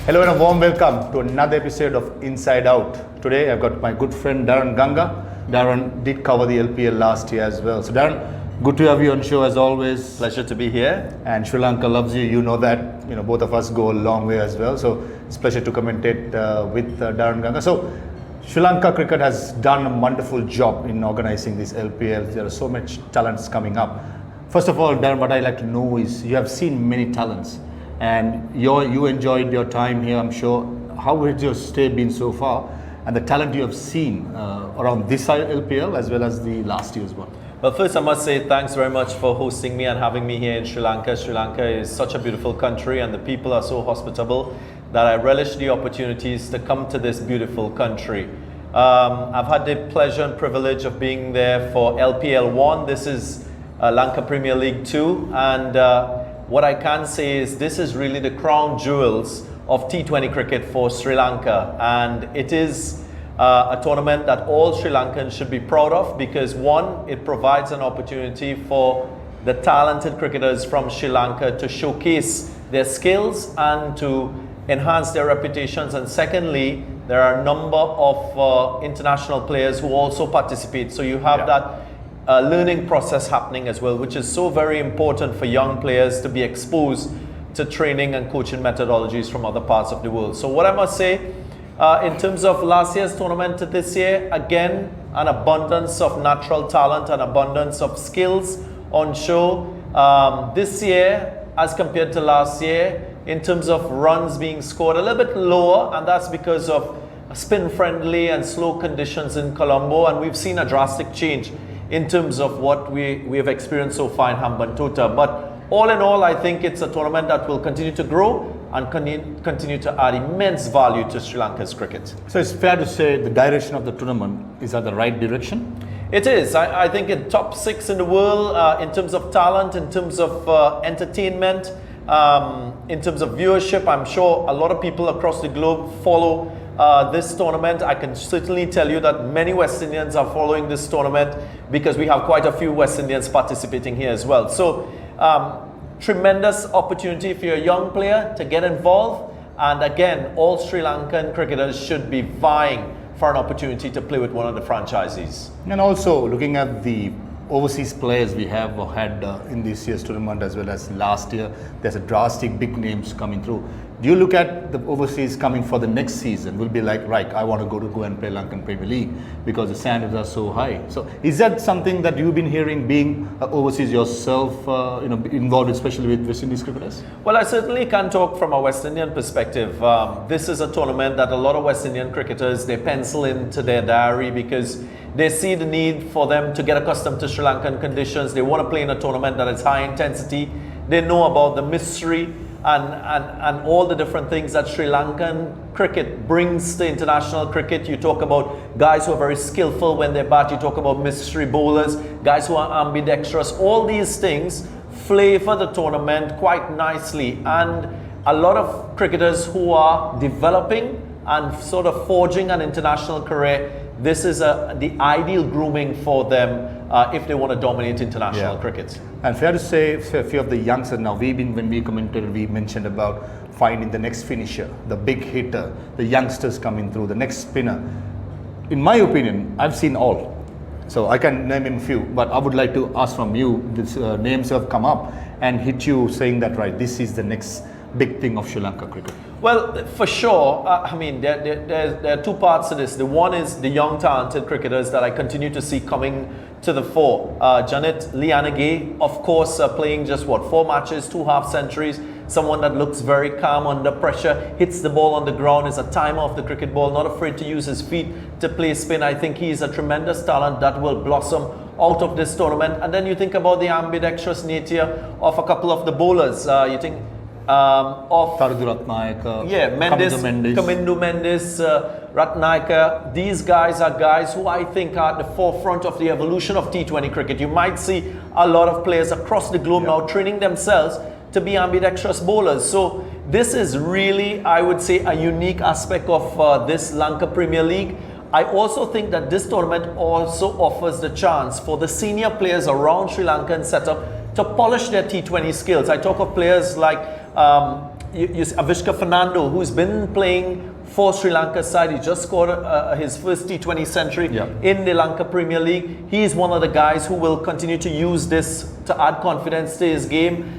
Hello and a warm welcome to another episode of Inside Out. Today I've got my good friend Daren Ganga. Daren did cover the LPL last year as well. So Daren, good to have you on the show as always. Pleasure to be here. And Sri Lanka loves you. You know that. Both of us go a long way as well. So it's a pleasure to commentate with Daren Ganga. So Sri Lanka cricket has done a wonderful job in organizing this LPL. There are so much talents coming up. First of all, Daren, what I'd like to know is you have seen many talents. And you enjoyed your time here, I'm sure. How has your stay been so far? And the talent you have seen around this LPL as well as the last year's one? Well, first I must say thanks very much for hosting me and having me here in Sri Lanka. Sri Lanka is such a beautiful country and the people are so hospitable that I relish the opportunities to come to this beautiful country. I've had the pleasure and privilege of being there for LPL 1. This is Lanka Premier League 2. And what I can say is this is really the crown jewels of T20 cricket for Sri Lanka, and it is a tournament that all Sri Lankans should be proud of because one, it provides an opportunity for the talented cricketers from Sri Lanka to showcase their skills and to enhance their reputations, and secondly, there are a number of international players who also participate, so you have that learning process happening as well, which is so very important for young players to be exposed to training and coaching methodologies from other parts of the world. So what I must say, in terms of last year's tournament to this year, again, an abundance of natural talent, an abundance of skills on show. This year, as compared to last year, in terms of runs being scored, a little bit lower, and that's because of spin-friendly and slow conditions in Colombo, and we've seen a drastic change in terms of what we have experienced so far in Hambantota. But all in all, I think it's a tournament that will continue to grow and continue to add immense value to Sri Lanka's cricket. So it's fair to say the direction of the tournament is at the right direction? It is. I think in top 6 in the world, in terms of talent, in terms of entertainment, in terms of viewership. I'm sure a lot of people across the globe follow this tournament. I can certainly tell you that many West Indians are following this tournament because we have quite a few West Indians participating here as well. So tremendous opportunity if you're a young player to get involved, and again, all Sri Lankan cricketers should be vying for an opportunity to play with one of the franchisees. And also looking at the overseas players we have had in this year's tournament as well as last year, there's a drastic big names coming through. Do you look at the overseas coming for the next season will be like, right, I want to go and play Lankan Premier League because the standards are so high. So is that something that you've been hearing being overseas yourself, involved especially with West Indies cricketers? Well, I certainly can talk from a West Indian perspective. This is a tournament that a lot of West Indian cricketers, they pencil into their diary because they see the need for them to get accustomed to Sri Lankan conditions. They want to play in a tournament that is high intensity. They know about the mystery and all the different things that Sri Lankan cricket brings to international cricket. You talk about guys who are very skillful when they bat. You talk about mystery bowlers, guys who are ambidextrous. All these things flavor the tournament quite nicely. And a lot of cricketers who are developing and sort of forging an international career, this is the ideal grooming for them if they want to dominate international cricket. And fair to say, a few of the youngsters now, when we commented, we mentioned about finding the next finisher, the big hitter, the youngsters coming through, the next spinner. In my opinion, I've seen all. So I can name him a few, but I would like to ask from you, these names have come up and hit you saying that, right, this is the next big thing of Sri Lanka cricket. Well, for sure. I mean, there are two parts to this. The one is the young talented cricketers that I continue to see coming to the fore. Janit Lianage, of course, playing just 4 matches, 2 half centuries. Someone that looks very calm under pressure, hits the ball on the ground, is a timer of the cricket ball, not afraid to use his feet to play spin. I think he is a tremendous talent that will blossom out of this tournament. And then you think about the ambidextrous nature of a couple of the bowlers. You think of Ratnayaka, Kamindu Mendes, Ratnayaka. These guys are guys who I think are at the forefront of the evolution of T20 cricket. You might see a lot of players across the globe now training themselves to be ambidextrous bowlers. So this is really, I would say, a unique aspect of this Lanka Premier League. I also think that this tournament also offers the chance for the senior players around Sri Lankan setup to polish their T20 skills. I talk of players like you see Avishka Fernando, who's been playing for Sri Lanka's side. He just scored his first T20 century in the Lanka Premier League. He's one of the guys who will continue to use this to add confidence to his game.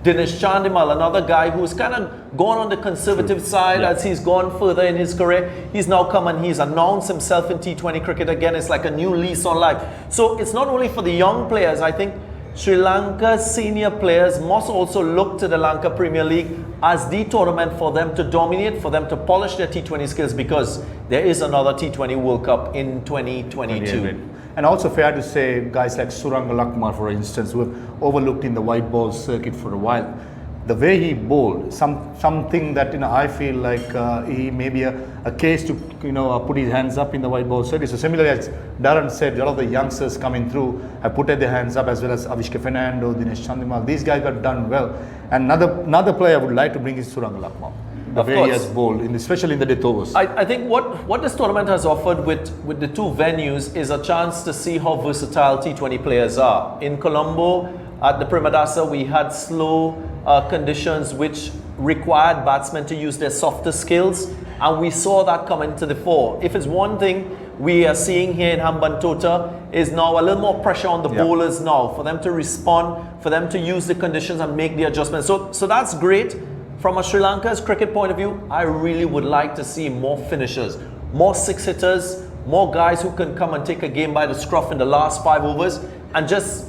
Dinesh Chandimal, another guy who's kind of gone on the conservative side as he's gone further in his career. He's now come and he's announced himself in T20 cricket again. It's like a new lease on life. So it's not only for the young players. I think Sri Lanka's senior players must also look to the Lanka Premier League as the tournament for them to dominate, for them to polish their T20 skills, because there is another T20 World Cup in 2022. And also fair to say, guys like Suranga Lakmal, for instance, who have overlooked in the white ball circuit for a while, the way he bowled, something that I feel like he may be a case to put his hands up in the white ball circuit. So similarly, as Daren said, a lot of the youngsters coming through have put their hands up, as well as Avishka Fernando, Dinesh Chandimal. These guys got done well. And another player I would like to bring is Suranga Lakmal. The way he has bowled, especially in the death overs. I think what this tournament has offered with the two venues is a chance to see how versatile T20 players are. In Colombo, at the Primadasa, we had slow conditions which required batsmen to use their softer skills, and we saw that come into the fore. If it's one thing we are seeing here in Hambantota, is now a little more pressure on the bowlers now, for them to respond, for them to use the conditions and make the adjustments. So that's great. From a Sri Lanka's cricket point of view, I really would like to see more finishers, more six hitters, more guys who can come and take a game by the scruff in the last 5 overs and just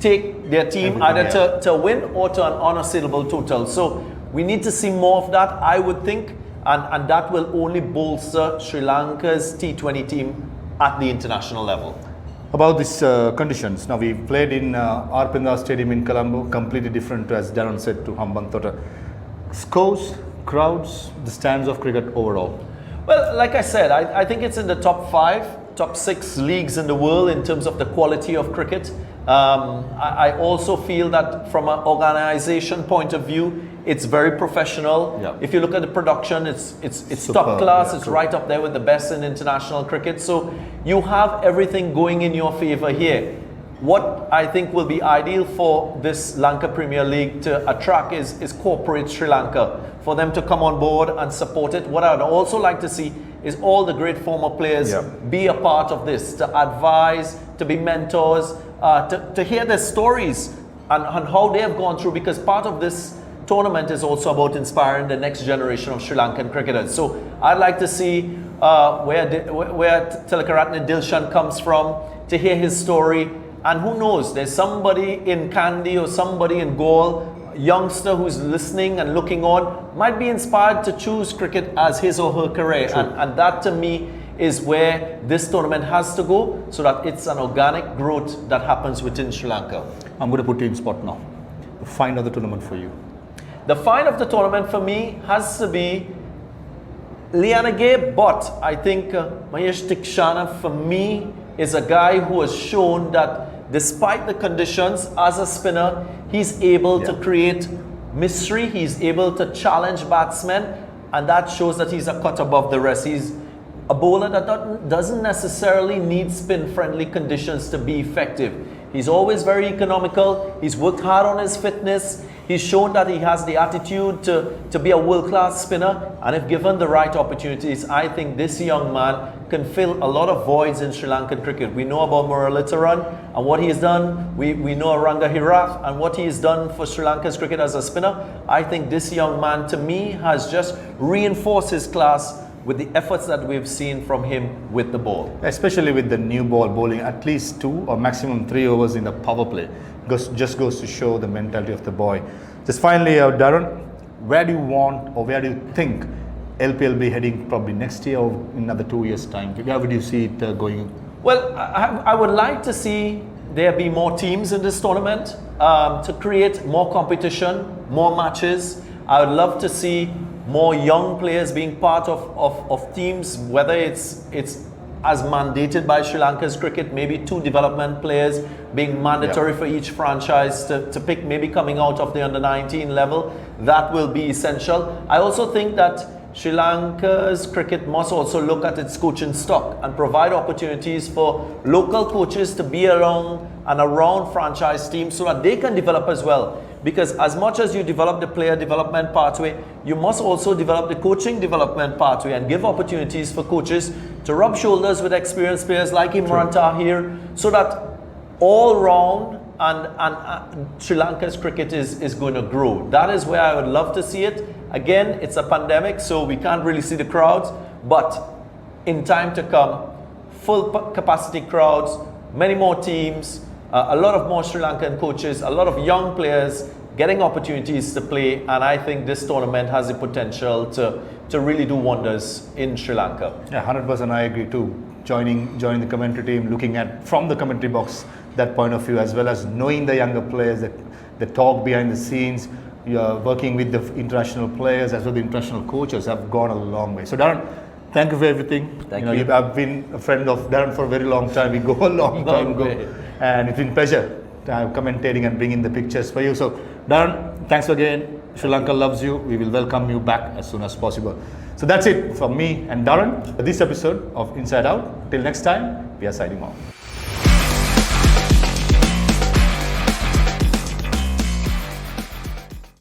take their team either to win or to an unassailable total. So we need to see more of that, I would think, and that will only bolster Sri Lanka's T20 team at the international level. About these conditions, now we played in Arpinda Stadium in Colombo, completely different, as Daren said, to Hambantota. Scores, crowds, the stands of cricket overall? Well, like I said, I think it's in the top 5, top 6 leagues in the world in terms of the quality of cricket. I also feel that from an organization point of view, it's very professional. If you look at the production, it's top class. It's right up there with the best in international cricket. So you have everything going in your favor here. What I think will be ideal for this Lanka Premier League to attract is corporate Sri Lanka, for them to come on board and support it. What I'd also like to see is all the great former players be a part of this, to advise, to be mentors, to hear their stories and how they have gone through, because part of this tournament is also about inspiring the next generation of Sri Lankan cricketers. So I'd like to see where Tilakaratne Dilshan comes from, to hear his story. And who knows, there's somebody in Kandy or somebody in Galle, youngster who's listening and looking on, might be inspired to choose cricket as his or her career. And that to me is where this tournament has to go, so that it's an organic growth that happens within Sri Lanka. I'm going to put you in spot now. The find of the tournament for you. The find of the tournament for me has to be Lianage, but I think Mahesh Dikshana for me is a guy who has shown that despite the conditions as a spinner, he's able to create mystery, he's able to challenge batsmen, and that shows that he's a cut above the rest. He's a bowler that doesn't necessarily need spin-friendly conditions to be effective. He's always very economical, he's worked hard on his fitness, he's shown that he has the attitude to be a world-class spinner, and if given the right opportunities, I think this young man can fill a lot of voids in Sri Lankan cricket. We know about Muralitharan and what he has done. We know Ranga Hirath and what he has done for Sri Lanka's cricket as a spinner. I think this young man, to me, has just reinforced his class with the efforts that we've seen from him with the ball. Especially with the new ball, bowling at least 2 or maximum 3 overs in the power play. Just goes to show the mentality of the boy. Just finally, Daren, where do you want, or where do you think LPL be heading probably next year or in another 2 years' time? Where would you see it going? Well, I would like to see there be more teams in this tournament to create more competition, more matches. I would love to see more young players being part of teams, whether it's as mandated by Sri Lanka's cricket, maybe 2 development players being mandatory for each franchise to pick, maybe coming out of the under-19 level. That will be essential. I also think that Sri Lanka's cricket must also look at its coaching stock and provide opportunities for local coaches to be around and around franchise teams so that they can develop as well. Because as much as you develop the player development pathway, you must also develop the coaching development pathway and give opportunities for coaches to rub shoulders with experienced players like Imran Tahir, so that all round and Sri Lanka's cricket is going to grow. That is where I would love to see it. Again, it's a pandemic, so we can't really see the crowds, but in time to come, full capacity crowds, many more teams, a lot of more Sri Lankan coaches, a lot of young players getting opportunities to play, and I think this tournament has the potential to really do wonders in Sri Lanka. Yeah, 100% I agree too. Joining the commentary team, looking at from the commentary box that point of view, as well as knowing the younger players, the talk behind the scenes, you're working with the international players as well the international coaches have gone a long way. So Daren, thank you for everything. Thank you. I've been a friend of Daren for a very long time. We go a long time ago, and it's been a pleasure commentating and bringing the pictures for you. So Daren, thanks again. Sri Lanka loves you. We will welcome you back as soon as possible. So that's it from me and Daren for this episode of Inside Out. Till next time, we are signing off.